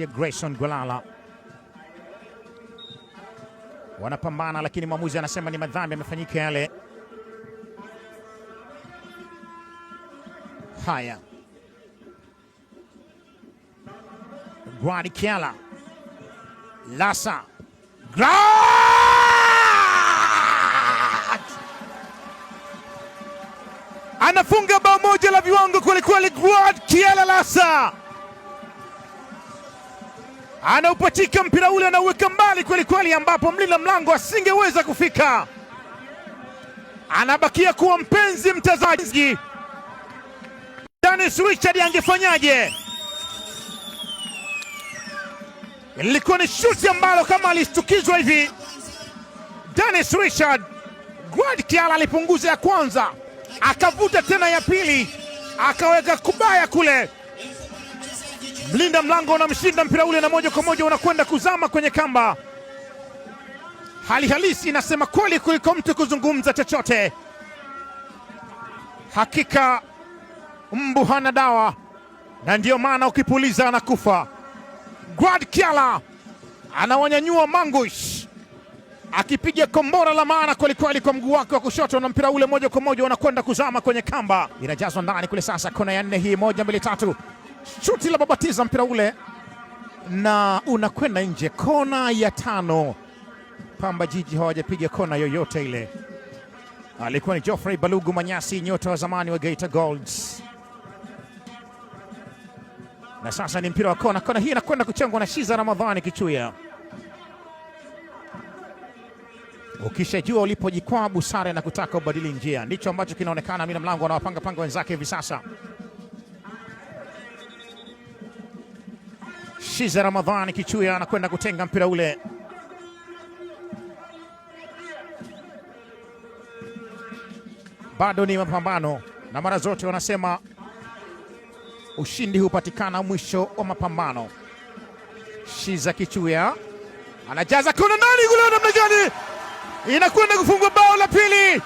Grayson Gwalala wanapambana, lakini mwamuzi anasema ni madhambi yamefanyika yale. Haya, Gwadikiala Lasa anafunga bao moja la viwango kweli kweli. Gwadikiala Lasa anaupatika mpira ule, anauweka mbali kweli kweli, ambapo mlinda mlango asingeweza kufika. Anabakia kuwa mpenzi mtazamaji, Dennis Richard angefanyaje? Ilikuwa ni shuti ambalo kama alistukizwa hivi Dennis Richard. Gwadikiala alipunguza ya kwanza, akavuta tena ya pili, akaweka kubaya kule. Mlinda mlango unamshinda mpira ule na moja kwa moja unakwenda kuzama kwenye kamba. Hali halisi inasema kweli kuliko mtu kuzungumza chochote. Hakika mbu hana dawa, na ndiyo maana ukipuliza anakufa. Gwadikiala anawanyanyua Mangush, akipiga kombora la maana kweli kweli kwa mguu wake wa kushoto, na mpira ule moja kwa moja unakwenda kuzama kwenye kamba. Inajazwa ndani kule. Sasa kona ya 4 hii, 1 2 3, shuti la babatiza mpira ule na unakwenda nje. Kona ya 5, Pamba Jiji hawajapiga kona yoyote ile. Alikuwa ni Geoffrey Balugu Manyasi, nyota wa zamani wa Geita Golds, na sasa ni mpira wa kona. Kona hii inakwenda kuchengwa na Shiza Ramadhani Kichuya. Ukishajua ulipojikwaa busara na kutaka ubadili njia, ndicho ambacho kinaonekana. Mlinda mlango anawapanga panga wenzake hivi sasa. Shiza Ramadhani Kichuya anakwenda kutenga mpira ule. Bado ni mapambano, na mara zote wanasema ushindi hupatikana mwisho wa mapambano. Shiza Kichuya anajaza kona ndani kule, namna gani inakwenda kufungwa bao la pili.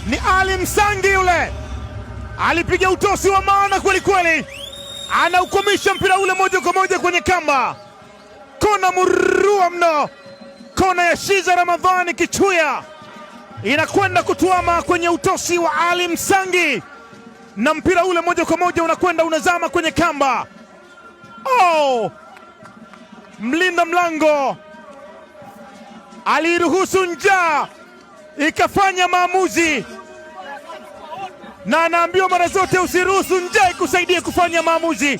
Ni Ali Msangi yule, alipiga utosi wa maana kweli kweli, anaukomisha mpira ule moja kwa moja kwenye kamba. Kona murua mno, kona ya Shiza Ramadhani Kichuya inakwenda kutuama kwenye utosi wa Ali Msangi, na mpira ule moja kwa moja unakwenda unazama kwenye kamba. Oh, mlinda mlango aliruhusu njaa ikafanya maamuzi, na anaambiwa mara zote usiruhusu njaa ikusaidie kufanya maamuzi.